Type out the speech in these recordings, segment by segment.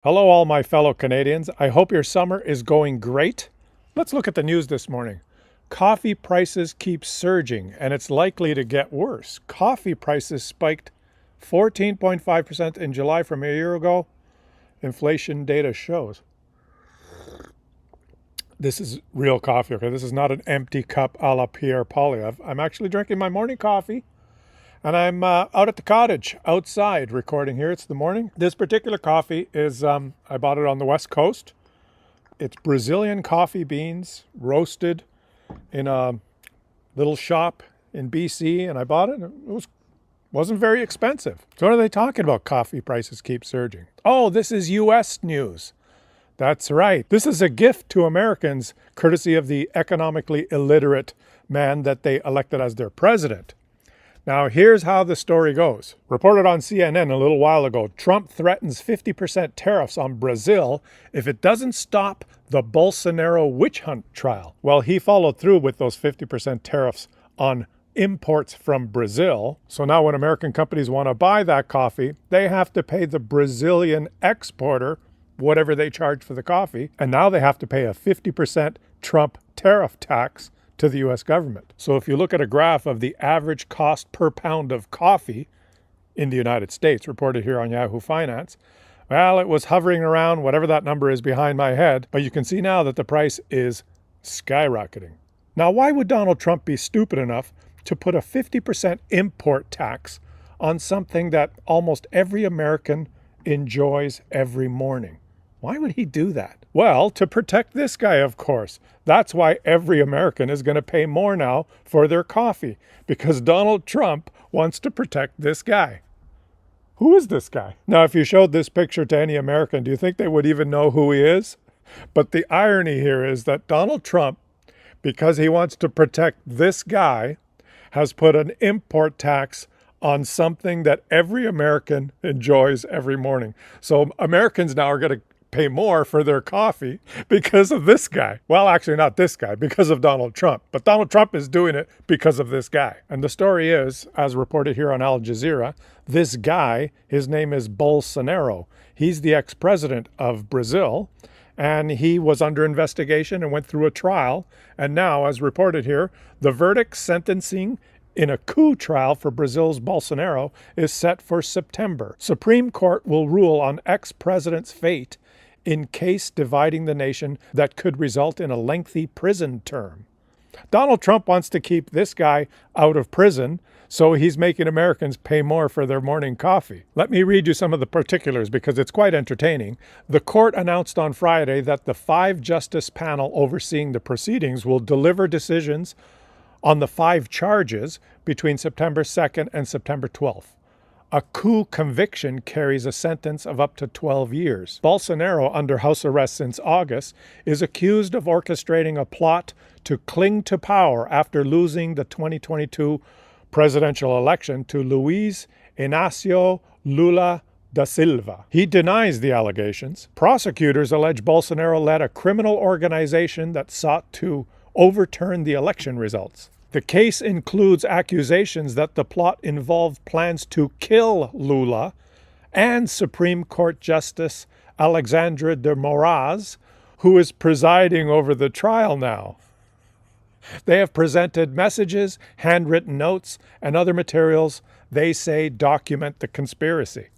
Hello, all my fellow Canadians. I hope your summer is going great. Let's look at the news this morning. Coffee prices keep surging, and it's likely to get worse. Coffee prices spiked 14.5% in July from a year ago, inflation data shows. This is real coffee, okay? This is not an empty cup a la Pierre Polyev. I'm actually drinking my morning coffee. And I'm out at the cottage outside recording here. It's the morning. This particular coffee is, I bought it on the West Coast. It's Brazilian coffee beans roasted in a little shop in BC. And I bought it. It wasn't very expensive. So what are they talking about? Coffee prices keep surging. Oh, this is U.S. news. That's right. This is a gift to Americans, courtesy of the economically illiterate man that they elected as their president. Now, here's how the story goes. Reported on CNN a little while ago, Trump threatens 50% tariffs on Brazil if it doesn't stop the Bolsonaro witch hunt trial. Well, he followed through with those 50% tariffs on imports from Brazil. So now when American companies want to buy that coffee, they have to pay the Brazilian exporter whatever they charge for the coffee. And now they have to pay a 50% Trump tariff tax to the U.S. government. So if you look at a graph of the average cost per pound of coffee in the United States, reported here on Yahoo Finance, well, it was hovering around whatever that number is behind my head, but you can see now that the price is skyrocketing. Now, why would Donald Trump be stupid enough to put a 50% import tax on something that almost every American enjoys every morning? Why would he do that? Well, to protect this guy, of course. That's why every American is going to pay more now for their coffee, because Donald Trump wants to protect this guy. Who is this guy? Now, if you showed this picture to any American, do you think they would even know who he is? But the irony here is that Donald Trump, because he wants to protect this guy, has put an import tax on something that every American enjoys every morning. So Americans now are going to pay more for their coffee because of this guy. Well, actually not this guy, because of Donald Trump. But Donald Trump is doing it because of this guy. And the story is, as reported here on Al Jazeera, this guy, his name is Bolsonaro. He's the ex-president of Brazil, and he was under investigation and went through a trial. And now, as reported here, the verdict sentencing in a coup trial for Brazil's Bolsonaro is set for September. Supreme Court will rule on ex-president's fate in case dividing the nation that could result in a lengthy prison term. Donald Trump wants to keep this guy out of prison, so he's making Americans pay more for their morning coffee. Let me read you some of the particulars because it's quite entertaining. The court announced on Friday that the 5-justice panel overseeing the proceedings will deliver decisions on the 5 charges between September 2nd and September 12th. A coup conviction carries a sentence of up to 12 years. Bolsonaro, under house arrest since August, is accused of orchestrating a plot to cling to power after losing the 2022 presidential election to Luiz Inácio Lula da Silva. He denies the allegations. Prosecutors allege Bolsonaro led a criminal organization that sought to overturn the election results. The case includes accusations that the plot involved plans to kill Lula and Supreme Court Justice Alexandre de Moraes, who is presiding over the trial now. They have presented messages, handwritten notes, and other materials they say document the conspiracy.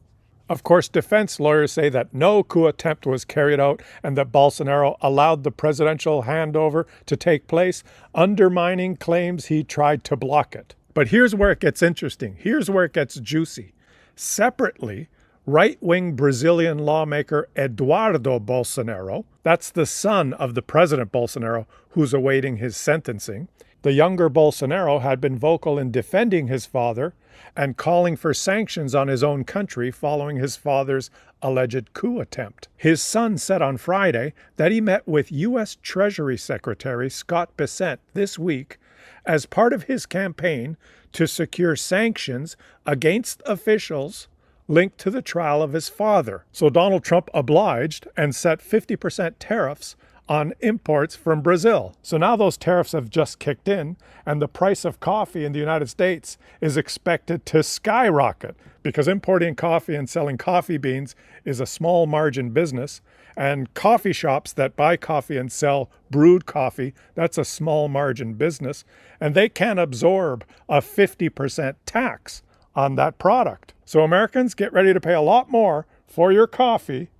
Of course, defense lawyers say that no coup attempt was carried out and that Bolsonaro allowed the presidential handover to take place, undermining claims he tried to block it. But here's where it gets interesting. Here's where it gets juicy. Separately, right-wing Brazilian lawmaker Eduardo Bolsonaro, that's the son of the President Bolsonaro who's awaiting his sentencing. The younger Bolsonaro had been vocal in defending his father and calling for sanctions on his own country following his father's alleged coup attempt. His son said on Friday that he met with U.S. Treasury Secretary Scott Bessent this week as part of his campaign to secure sanctions against officials linked to the trial of his father. So Donald Trump obliged and set 50% tariffs on imports from Brazil. So now those tariffs have just kicked in, and the price of coffee in the United States is expected to skyrocket because importing coffee and selling coffee beans is a small margin business. And coffee shops that buy coffee and sell brewed coffee, that's a small margin business. And they can't absorb a 50% tax on that product. So Americans, get ready to pay a lot more for your coffee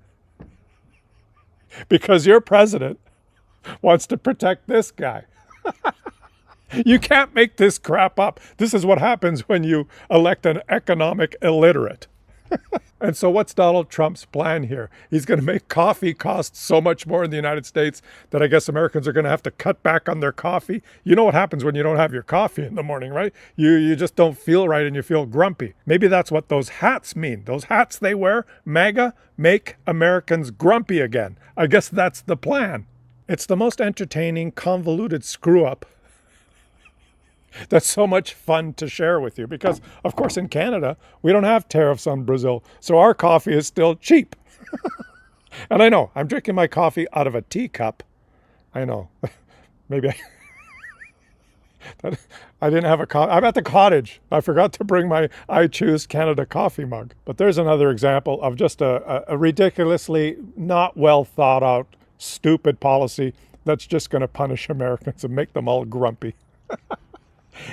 because your president wants to protect this guy. You can't make this crap up. This is what happens when you elect an economic illiterate. And so what's Donald Trump's plan here? He's going to make coffee cost so much more in the United States that I guess Americans are going to have to cut back on their coffee. You know what happens when you don't have your coffee in the morning, right? You just don't feel right and you feel grumpy. Maybe that's what those hats mean. Those hats they wear, MAGA, make Americans grumpy again. I guess that's the plan. It's the most entertaining, convoluted screw-up that's so much fun to share with you because, of course, in Canada, we don't have tariffs on Brazil, so our coffee is still cheap. And I know, I'm drinking my coffee out of a teacup. I know. Maybe I didn't have a coffee. I'm at the cottage. I forgot to bring my I Choose Canada coffee mug. But there's another example of just a ridiculously not well thought out, stupid policy that's just going to punish Americans and make them all grumpy.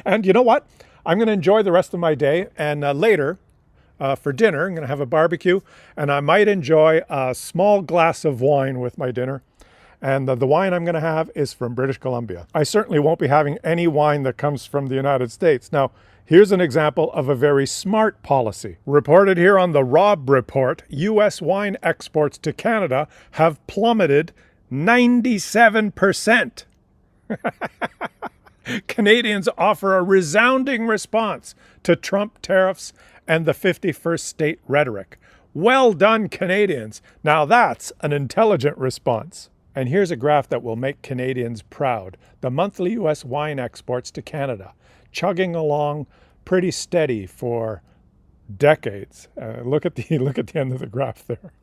And you know what? I'm going to enjoy the rest of my day. And later, for dinner, I'm going to have a barbecue. And I might enjoy a small glass of wine with my dinner. And the wine I'm going to have is from British Columbia. I certainly won't be having any wine that comes from the United States. Now, here's an example of a very smart policy. Reported here on the Rob Report, U.S. wine exports to Canada have plummeted 97%. Canadians offer a resounding response to Trump tariffs and the 51st state rhetoric. Well done, Canadians. Now that's an intelligent response. And here's a graph that will make Canadians proud. The monthly U.S. wine exports to Canada, chugging along pretty steady for decades. Look at the end of the graph there.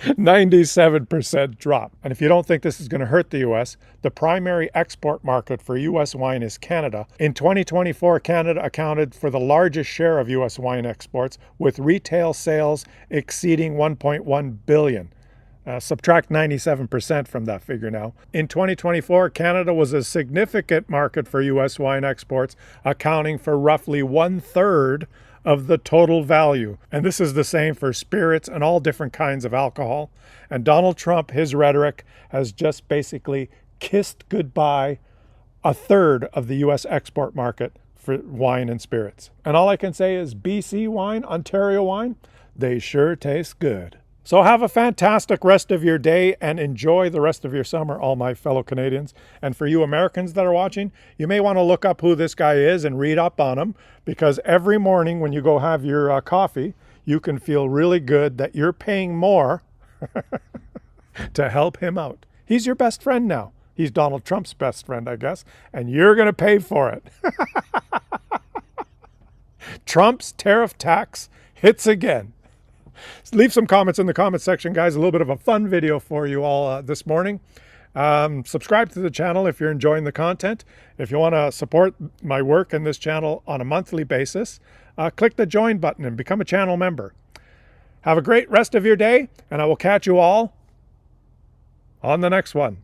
97% drop. And if you don't think this is going to hurt the U.S., the primary export market for U.S. wine is Canada. In 2024, Canada accounted for the largest share of U.S. wine exports, with retail sales exceeding $1.1 billion. Subtract 97% from that figure now. In 2024, Canada was a significant market for U.S. wine exports, accounting for roughly 1/3 of the total value. And this is the same for spirits and all different kinds of alcohol. And Donald Trump, his rhetoric, has just basically kissed goodbye 1/3 of the U.S. export market for wine and spirits. And all I can say is BC wine, Ontario wine, they sure taste good. So have a fantastic rest of your day and enjoy the rest of your summer, all my fellow Canadians. And for you Americans that are watching, you may want to look up who this guy is and read up on him, because every morning when you go have your coffee, you can feel really good that you're paying more to help him out. He's your best friend now. He's Donald Trump's best friend, I guess, and you're going to pay for it. Trump's tariff tax hits again. Leave some comments in the comment section, guys. A little bit of a fun video for you all this morning. Subscribe to the channel if you're enjoying the content. If you want to support my work in this channel on a monthly basis, click the join button and become a channel member. Have a great rest of your day, and I will catch you all on the next one.